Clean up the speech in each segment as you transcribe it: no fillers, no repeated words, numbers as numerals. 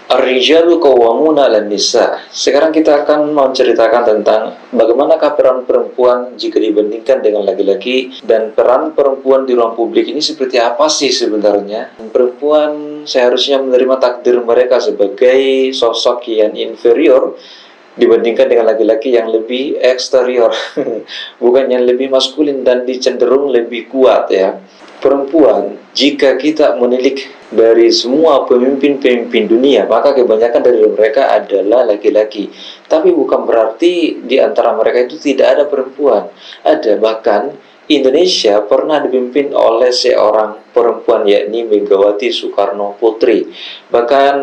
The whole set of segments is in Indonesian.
Ar-rijalu qawwamuna 'alan nisa. Sekarang kita akan menceritakan tentang bagaimanakah peran perempuan jika dibandingkan dengan laki-laki, dan peran perempuan di ruang publik ini seperti apa sih sebenarnya. Perempuan seharusnya menerima takdir mereka sebagai sosok yang inferior dibandingkan dengan laki-laki yang lebih eksterior, bukan yang lebih maskulin dan dicenderung lebih kuat ya. Perempuan, jika kita menilik dari semua pemimpin-pemimpin dunia, maka kebanyakan dari mereka adalah laki-laki. Tapi bukan berarti di antara mereka itu tidak ada perempuan. Ada, bahkan Indonesia pernah dipimpin oleh seorang perempuan, yakni Megawati Soekarno Putri. Bahkan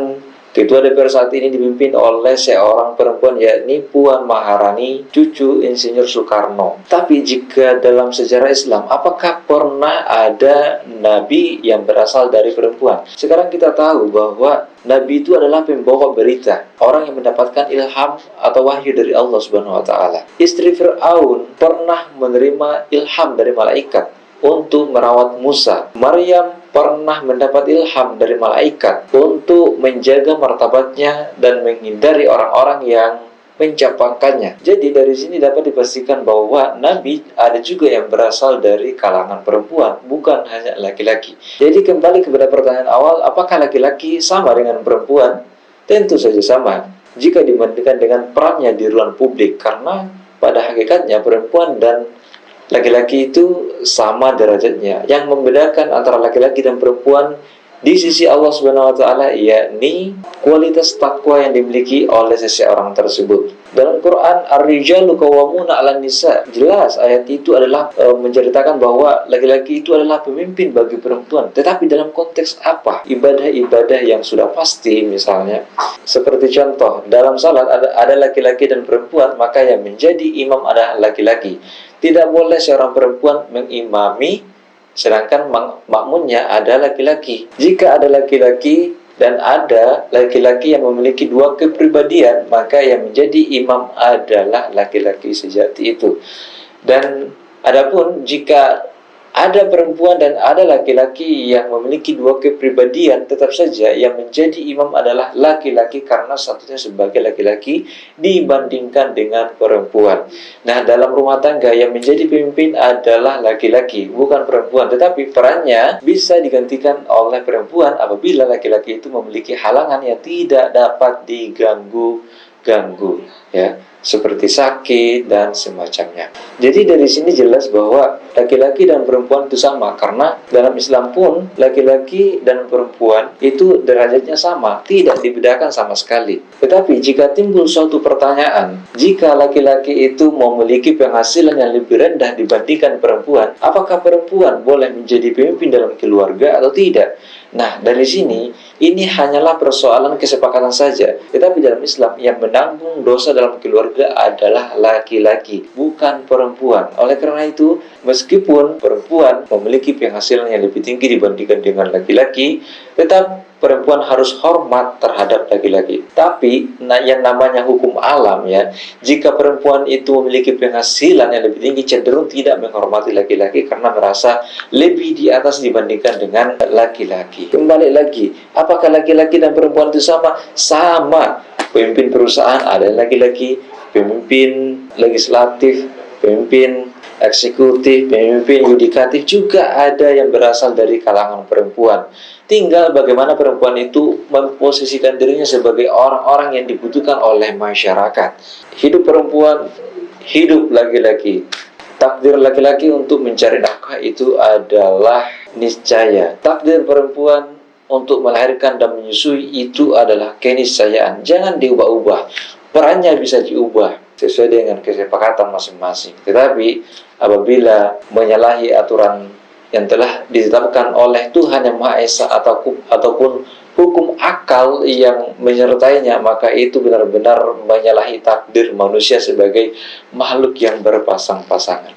Ketua DPR saat ini dipimpin oleh seorang perempuan, yakni Puan Maharani, cucu Insinyur Soekarno. Tapi jika dalam sejarah Islam, apakah pernah ada nabi yang berasal dari perempuan? Sekarang kita tahu bahwa nabi itu adalah pembawa berita, orang yang mendapatkan ilham atau wahyu dari Allah Subhanahu wa taala. Istri Firaun pernah menerima ilham dari malaikat untuk merawat Musa. Maryam pernah mendapat ilham dari malaikat untuk menjaga martabatnya dan menghindari orang-orang yang mencapakannya. Jadi dari sini dapat dipastikan bahwa nabi ada juga yang berasal dari kalangan perempuan, bukan hanya laki-laki. Jadi kembali kepada pertanyaan awal, apakah laki-laki sama dengan perempuan? Tentu saja sama jika dibandingkan dengan perannya di ruang publik, karena pada hakikatnya perempuan dan laki-laki itu sama derajatnya. Yang membedakan antara laki-laki dan perempuan di sisi Allah Subhanahu wa taala yakni kualitas takwa yang dimiliki oleh seseorang tersebut. Dalam Quran, ar-rijalu qawwamuna 'alan nisa, jelas ayat itu adalah menceritakan bahwa laki-laki itu adalah pemimpin bagi perempuan. Tetapi dalam konteks apa? Ibadah-ibadah yang sudah pasti, misalnya seperti contoh dalam salat ada laki-laki dan perempuan, maka yang menjadi imam adalah laki-laki. Tidak boleh seorang perempuan mengimami sedangkan makmunnya ada laki-laki. Jika ada laki-laki dan ada laki-laki yang memiliki dua kepribadian, maka yang menjadi imam adalah laki-laki sejati itu. Dan adapun jika ada perempuan dan ada laki-laki yang memiliki dua kepribadian, tetap saja yang menjadi imam adalah laki-laki karena statusnya sebagai laki-laki dibandingkan dengan perempuan. Nah, dalam rumah tangga yang menjadi pemimpin adalah laki-laki, bukan perempuan. Tetapi perannya bisa digantikan oleh perempuan apabila laki-laki itu memiliki halangan yang tidak dapat diganggu ya, seperti sakit dan semacamnya. Jadi dari sini jelas bahwa laki-laki dan perempuan itu sama, karena dalam Islam pun laki-laki dan perempuan itu derajatnya sama, tidak dibedakan sama sekali. Tetapi jika timbul suatu pertanyaan, jika laki-laki itu memiliki penghasilan yang lebih rendah dibandingkan perempuan, apakah perempuan boleh menjadi pemimpin dalam keluarga atau tidak? Nah, dari sini, ini hanyalah persoalan kesepakatan saja. Tetapi dalam Islam, yang menanggung dosa dalam keluarga adalah laki-laki, bukan perempuan. Oleh karena itu, meskipun perempuan memiliki penghasilan yang lebih tinggi dibandingkan dengan laki-laki, tetap perempuan harus hormat terhadap laki-laki. Tapi yang namanya hukum alam ya, jika perempuan itu memiliki penghasilan yang lebih tinggi, cenderung tidak menghormati laki-laki karena merasa lebih di atas dibandingkan dengan laki-laki. Kembali lagi, apakah laki-laki dan perempuan itu sama? Sama. Pemimpin perusahaan ada laki-laki, pemimpin legislatif, pemimpin eksekutif, pemimpin yudikatif juga ada yang berasal dari kalangan perempuan. Tinggal bagaimana perempuan itu memposisikan dirinya sebagai orang-orang yang dibutuhkan oleh masyarakat. Hidup perempuan, hidup laki-laki. Takdir laki-laki untuk mencari nafkah itu adalah niscaya. Takdir perempuan untuk melahirkan dan menyusui itu adalah keniscayaan. Jangan diubah-ubah. Perannya bisa diubah sesuai dengan kesepakatan masing-masing. Tetapi apabila menyalahi aturan yang telah ditetapkan oleh Tuhan Yang Maha Esa ataupun hukum akal yang menyertainya, maka itu benar-benar menyalahi takdir manusia sebagai makhluk yang berpasang-pasangan.